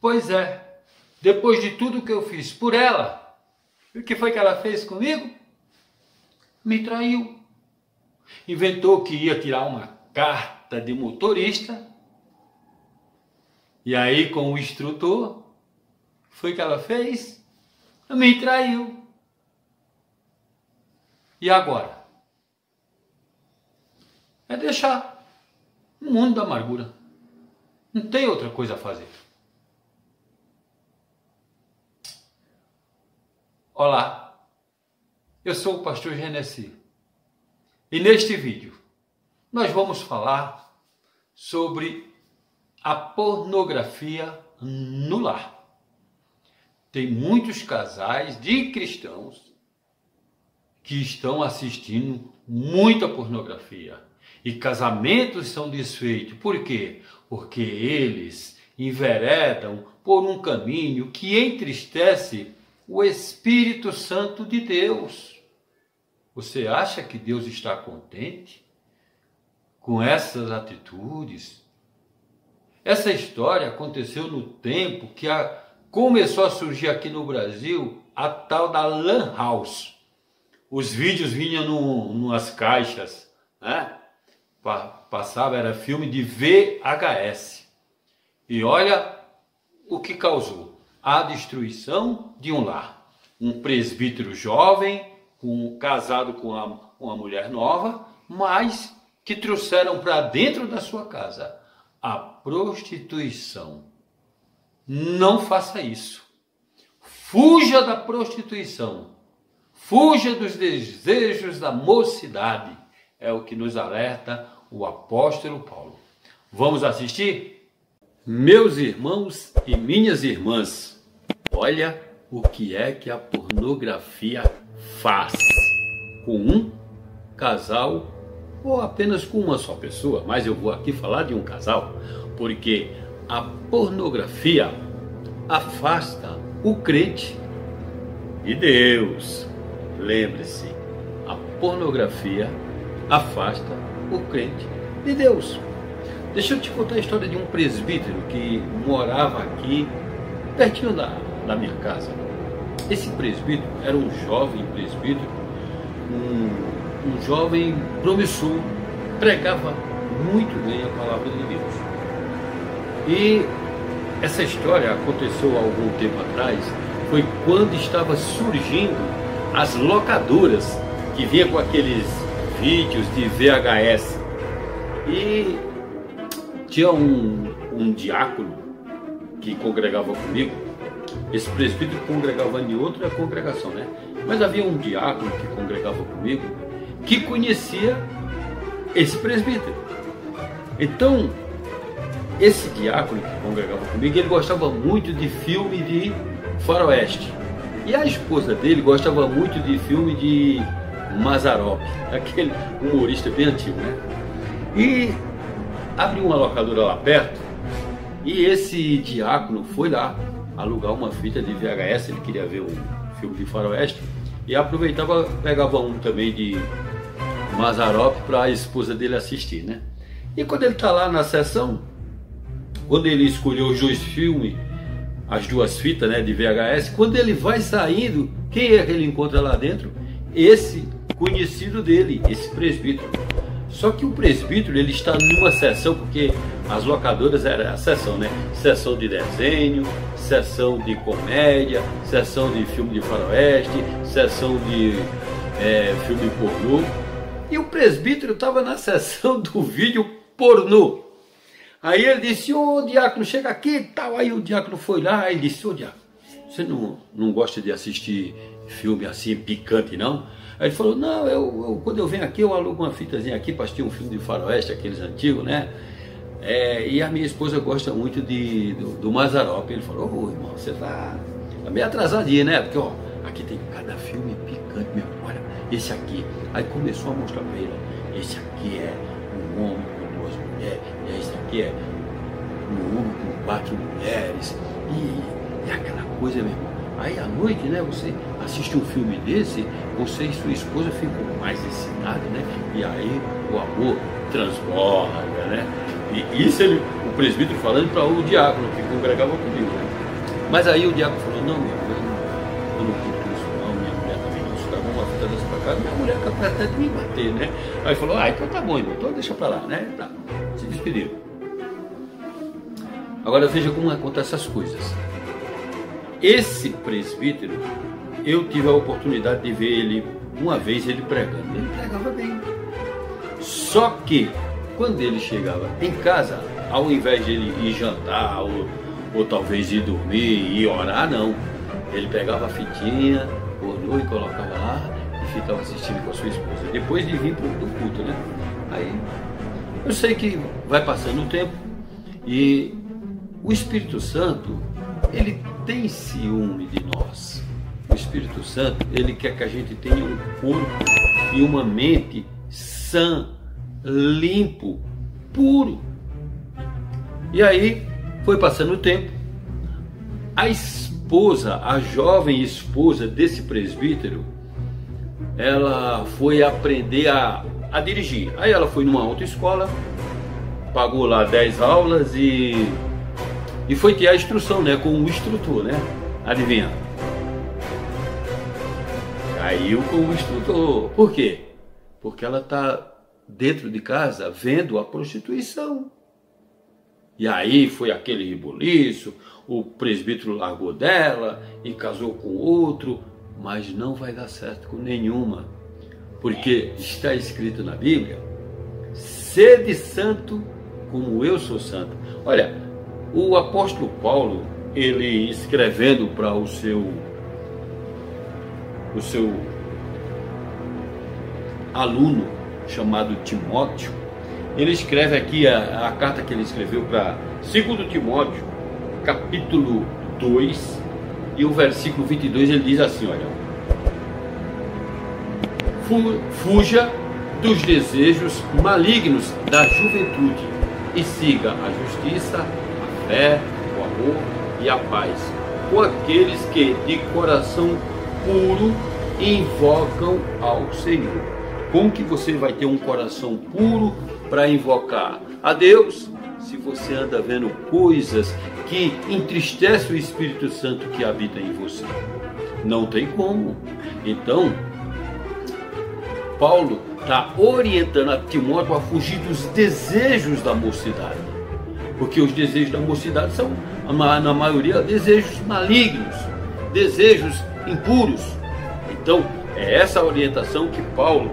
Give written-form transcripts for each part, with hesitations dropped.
Pois é, depois de tudo que eu fiz por ela, o que foi que ela fez comigo? Me traiu. Inventou que ia tirar uma carta de motorista. E aí, com o instrutor, o que foi que ela fez? Me traiu. E agora? É deixar o mundo da amargura. Não tem outra coisa a fazer. Olá, eu sou o pastor Genesi. E neste vídeo, nós vamos falar sobre a pornografia no lar. Tem muitos casais de cristãos que estão assistindo muita pornografia. E casamentos são desfeitos. Por quê? Porque eles enveredam por um caminho que entristece o Espírito Santo de Deus. Você acha que Deus está contente com essas atitudes? Essa história aconteceu no tempo que começou a surgir aqui no Brasil a tal da Lan House. Os vídeos vinham numas caixas, né? Passava, era filme de VHS. E olha o que causou: a destruição de um lar. Um presbítero jovem, casado com uma mulher nova, mas que trouxeram para dentro da sua casa a prostituição. Não faça isso. Fuja da prostituição. Fuja dos desejos da mocidade. É o que nos alerta o apóstolo Paulo. Vamos assistir? Meus irmãos e minhas irmãs, olha o que é que a pornografia faz com um casal ou apenas com uma só pessoa. Mas eu vou aqui falar de um casal, porque a pornografia afasta o crente de Deus. Lembre-se, a pornografia afasta o crente de Deus. Deixa eu te contar a história de um presbítero que morava aqui pertinho da minha casa. Esse presbítero era um jovem presbítero, um jovem promissor, pregava muito bem a palavra de Deus. E essa história aconteceu há algum tempo atrás, foi quando estava surgindo as locadoras que vinha com aqueles vídeos de VHS. E tinha um diácono que congregava comigo. Esse presbítero congregava em outra congregação, né? Mas havia um diácono que congregava comigo que conhecia esse presbítero. Então, esse diácono que congregava comigo, ele gostava muito de filme de faroeste. E a esposa dele gostava muito de filme de Mazzaropi, aquele humorista bem antigo, né? E abriu uma locadora lá perto e esse diácono foi lá alugar uma fita de VHS. Ele queria ver um filme de faroeste e aproveitava, pegava um também de Mazzaropi para a esposa dele assistir, né? E quando ele está lá na sessão, quando ele escolheu os dois filmes, as duas fitas, né, de VHS, quando ele vai saindo, quem é que ele encontra lá dentro? Esse conhecido dele, esse presbítero. Só que o presbítero, ele está numa sessão, porque as locadoras eram a sessão, né? Sessão de desenho, sessão de comédia, sessão de filme de faroeste, sessão de filme pornô. E o presbítero estava na sessão do vídeo pornô. Aí ele disse: ô diácono, chega aqui e tal. Aí o diácono foi lá e disse: ô diácono, você não gosta de assistir filme assim picante, não? Aí ele falou: não, quando eu venho aqui eu alugo uma fitazinha aqui para assistir um filme de faroeste, aqueles antigos, né? E a minha esposa gosta muito do Mazzaropi. Ele falou: ô irmão, você tá meio atrasadinho, né? Porque ó, aqui tem cada filme picante mesmo. Olha, esse aqui. Aí começou a mostrar para ele: esse aqui é um homem com duas mulheres, e esse aqui é um homem com 4 mulheres, e aquela coisa mesmo. Aí à noite, né, você assiste um filme desse, você e sua esposa ficam mais excitados, né? E aí o amor transborda, né? E isso o presbítero falando para o diácono que congregava comigo, né? Mas aí o diabo falou, não, meu irmão, eu não curto isso não, minha mulher também não, se dá uma fita dessa pra cá, minha mulher é capaz até de me bater, né? Aí falou, então tá bom, irmão, então deixa pra lá, né? Tá. Se despediram. Agora veja como acontecem essas coisas. Esse presbítero, eu tive a oportunidade de ver ele uma vez ele pregando. Ele pregava bem. Só que quando ele chegava em casa, ao invés de ele ir jantar ou talvez ir dormir e orar, não. Ele pegava a fitinha, orou e colocava lá e ficava assistindo com a sua esposa. Depois de vir para o culto, né? Aí eu sei que vai passando o tempo e o Espírito Santo, ele tem ciúme de nós. O Espírito Santo, ele quer que a gente tenha um corpo e uma mente sã, limpo, puro. E aí foi passando o tempo. A esposa, a jovem esposa desse presbítero, ela foi aprender a dirigir. Aí ela foi numa autoescola, pagou lá 10 aulas e foi ter a instrução, né, com o instrutor, né? Adivinha? Caiu com o instrutor. Por quê? Porque ela está dentro de casa vendo a prostituição. E aí foi aquele rebuliço, o presbítero largou dela e casou com outro, mas não vai dar certo com nenhuma. Porque está escrito na Bíblia, sede santo como eu sou santo. Olha, o apóstolo Paulo, ele escrevendo para o seu aluno chamado Timóteo, ele escreve aqui a carta que ele escreveu para 2 Timóteo, capítulo 2, e o versículo 22, ele diz assim, olha: fuja dos desejos malignos da juventude e siga a justiça, a fé, o amor e a paz com aqueles que de coração puro invocam ao Senhor. Como que você vai ter um coração puro para invocar a Deus se você anda vendo coisas que entristecem o Espírito Santo que habita em você? Não tem como. Então, Paulo está orientando a Timóteo a fugir dos desejos da mocidade, porque os desejos da mocidade são, na maioria, desejos malignos, desejos impuros. Então, é essa orientação que Paulo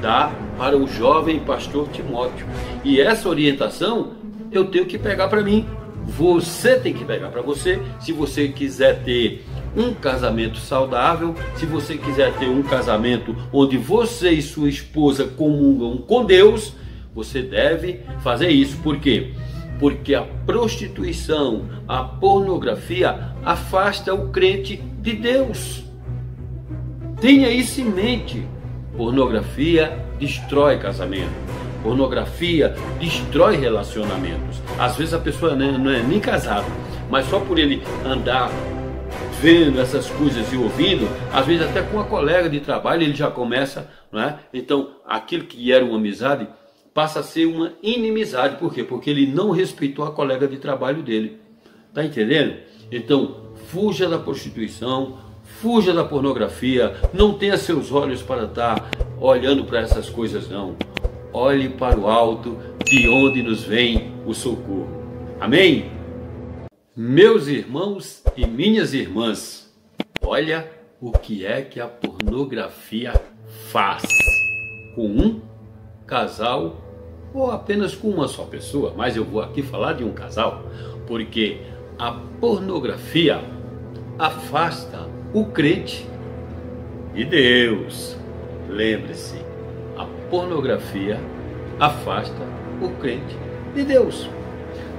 dá para o jovem pastor Timóteo. E essa orientação eu tenho que pegar para mim. Você tem que pegar para você. Se você quiser ter um casamento saudável, se você quiser ter um casamento onde você e sua esposa comungam com Deus, você deve fazer isso. Por quê? Porque a prostituição, a pornografia afasta o crente de Deus. Tenha isso em mente. Pornografia destrói casamento. Pornografia destrói relacionamentos. Às vezes a pessoa não é nem casada, mas só por ele andar vendo essas coisas e ouvindo, às vezes até com uma colega de trabalho ele já começa, não é? Então aquilo que era uma amizade passa a ser uma inimizade. Por quê? Porque ele não respeitou a colega de trabalho dele. Tá entendendo? Então fuja da prostituição, fuja da pornografia, não tenha seus olhos para estar olhando para essas coisas, não. Olhe para o alto, de onde nos vem o socorro. Amém? Meus irmãos e minhas irmãs, olha o que é que a pornografia faz com um casal ou apenas com uma só pessoa. Mas eu vou aqui falar de um casal, porque a pornografia afasta o crente de Deus. Lembre-se, a pornografia afasta o crente de Deus.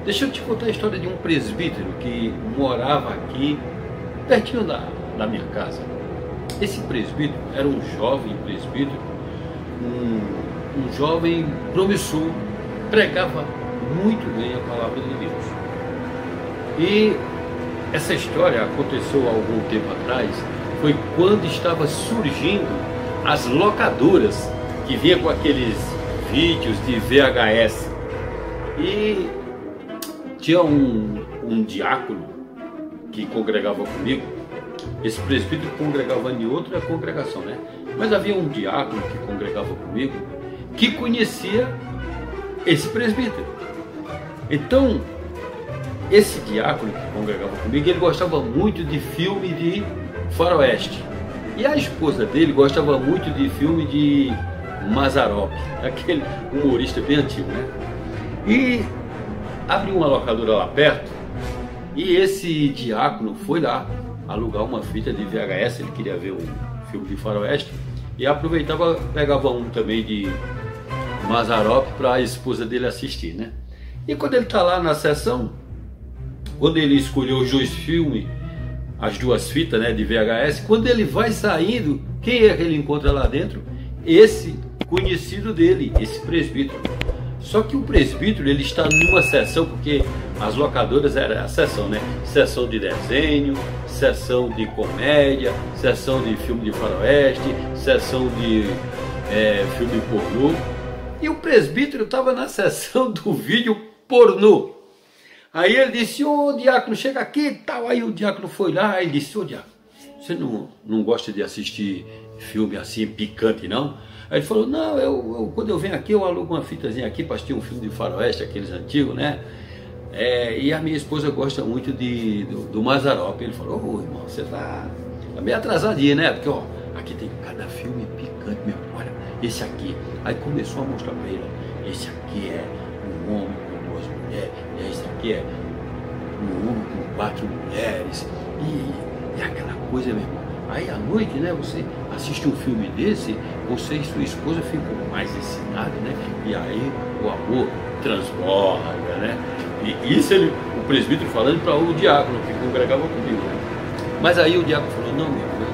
Deixa eu te contar a história de um presbítero que morava aqui pertinho da minha casa. Esse presbítero era um jovem presbítero, um jovem promissor, pregava muito bem a palavra de Deus. E essa história aconteceu há algum tempo atrás, foi quando estava surgindo as locadoras que vinha com aqueles vídeos de VHS. E tinha um diácono que congregava comigo, esse presbítero congregava em outra congregação, né? Mas havia um diácono que congregava comigo que conhecia esse presbítero. Então, esse diácono que congregava comigo, ele gostava muito de filme de faroeste. E a esposa dele gostava muito de filme de Mazzaropi, aquele humorista bem antigo, né? E abriu uma locadora lá perto e esse diácono foi lá alugar uma fita de VHS, ele queria ver um filme de faroeste e aproveitava, pegava um também de Mazzaropi para a esposa dele assistir, né? E quando ele está lá na sessão, quando ele escolheu os dois filmes, as duas fitas, né, de VHS, quando ele vai saindo, quem é que ele encontra lá dentro? Esse conhecido dele, esse presbítero. Só que o presbítero, ele está numa sessão, porque as locadoras era a sessão, né? Sessão de desenho, sessão de comédia, sessão de filme de faroeste, sessão de filme pornô. E o presbítero estava na sessão do vídeo pornô. Aí ele disse, ô diácono, chega aqui e tal. Aí o diácono foi lá e disse, ô diácono, você não gosta de assistir filme assim picante, não? Aí ele falou, não, quando eu venho aqui, eu alugo uma fitazinha aqui para assistir um filme de faroeste, aqueles antigos, né? E a minha esposa gosta muito do Mazzaropi. Ele falou, ô irmão, você tá meio atrasadinho, né? Porque, ó, aqui tem cada filme picante mesmo, olha, esse aqui. Aí começou a mostrar para ele, ó, esse aqui é um homem com duas mulheres, e esse aqui é um homem com 4 mulheres, e aquela coisa mesmo. Aí à noite, né, você assiste um filme desse, você e sua esposa ficam mais excitados, né? E aí o amor transborda, né? E isso o presbítero falando para o diácono que congregava comigo, né? Mas aí o diácono falou, não, meu irmão,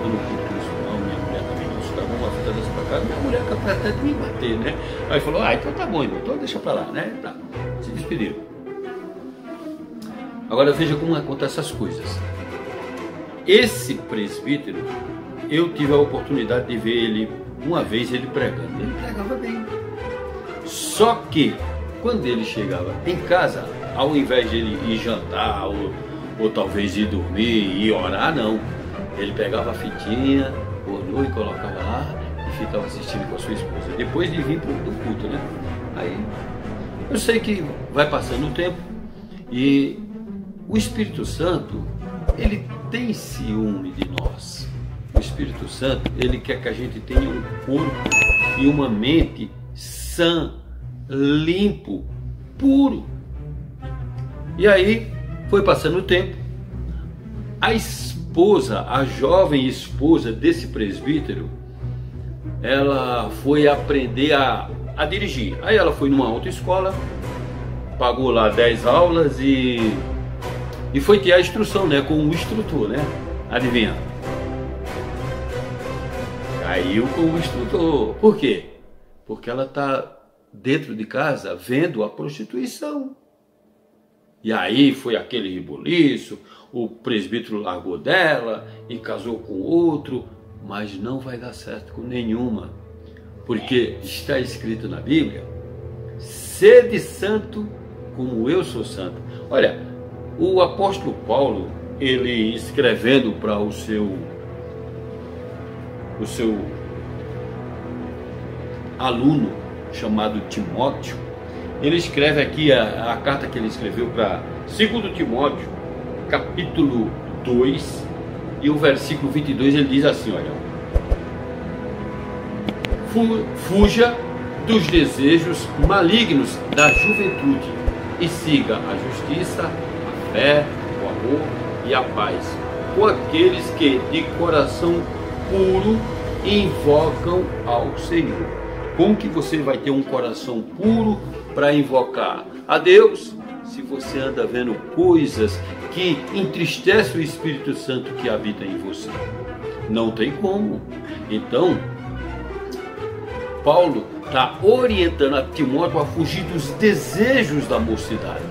eu não curto isso não, minha mulher também não, se travou uma fita dessa pra cá, minha mulher é capaz até de me bater, né? Aí falou, então tá bom, irmão, então deixa pra lá, né? Tá. Se despediram. Agora veja como acontecem essas coisas. Esse presbítero, eu tive a oportunidade de ver ele uma vez ele pregando. Ele pregava bem. Só que quando ele chegava em casa, ao invés de ele ir jantar ou talvez ir dormir e orar, não. Ele pegava a fitinha, olhou e colocava lá e ficava assistindo com a sua esposa. Depois de vir do culto, né? Aí eu sei que vai passando o tempo e o Espírito Santo, ele tem ciúme de nós. O Espírito Santo, ele quer que a gente tenha um corpo e uma mente sã, limpo, puro. E aí, foi passando o tempo, a esposa, a jovem esposa desse presbítero, ela foi aprender a dirigir. Aí ela foi numa autoescola, pagou lá 10 aulas e foi ter a instrução, né, com o instrutor, né? Adivinha? Caiu com o instrutor. Por quê? Porque ela está dentro de casa vendo a prostituição. E aí foi aquele rebuliço, o presbítero largou dela e casou com outro, mas não vai dar certo com nenhuma. Porque está escrito na Bíblia, sede santo como eu sou santo. Olha, o apóstolo Paulo, ele escrevendo para o seu aluno chamado Timóteo, ele escreve aqui a carta que ele escreveu para 2 Timóteo, capítulo 2, e o versículo 22, ele diz assim, olha, fuja dos desejos malignos da juventude e siga a justiça, a fé, o amor e a paz com aqueles que de coração puro invocam ao Senhor. Como que você vai ter um coração puro para invocar a Deus se você anda vendo coisas que entristecem o Espírito Santo que habita em você? Não tem como. Então, Paulo está orientando a Timóteo a fugir dos desejos da mocidade,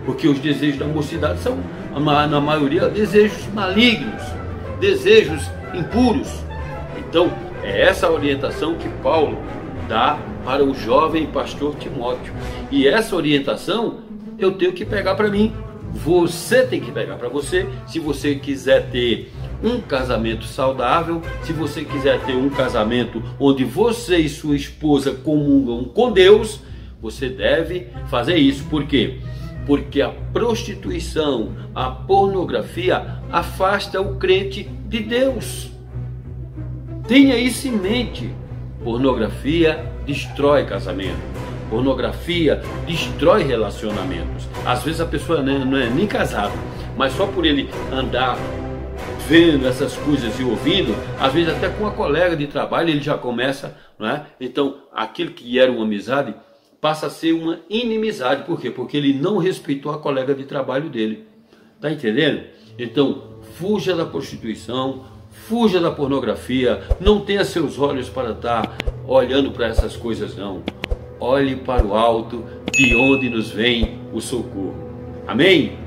porque os desejos da mocidade são, na maioria, desejos malignos, desejos impuros. Então, é essa orientação que Paulo dá para o jovem pastor Timóteo. E essa orientação eu tenho que pegar para mim. você tem que pegar para você. Se você quiser ter um casamento saudável, se você quiser ter um casamento onde você e sua esposa comungam com Deus, você deve fazer isso. Por quê? Porque a prostituição, a pornografia afasta o crente de Deus. Tenha isso em mente. Pornografia destrói casamento. Pornografia destrói relacionamentos. Às vezes a pessoa não é nem casada, mas só por ele andar vendo essas coisas e ouvindo, às vezes até com uma colega de trabalho ele já começa, não é? Então aquilo que era uma amizade passa a ser uma inimizade. Por quê? Porque ele não respeitou a colega de trabalho dele. Tá entendendo? Então fuja da prostituição, fuja da pornografia. Não tenha seus olhos para estar olhando para essas coisas, não. Olhe para o alto, de onde nos vem o socorro. Amém?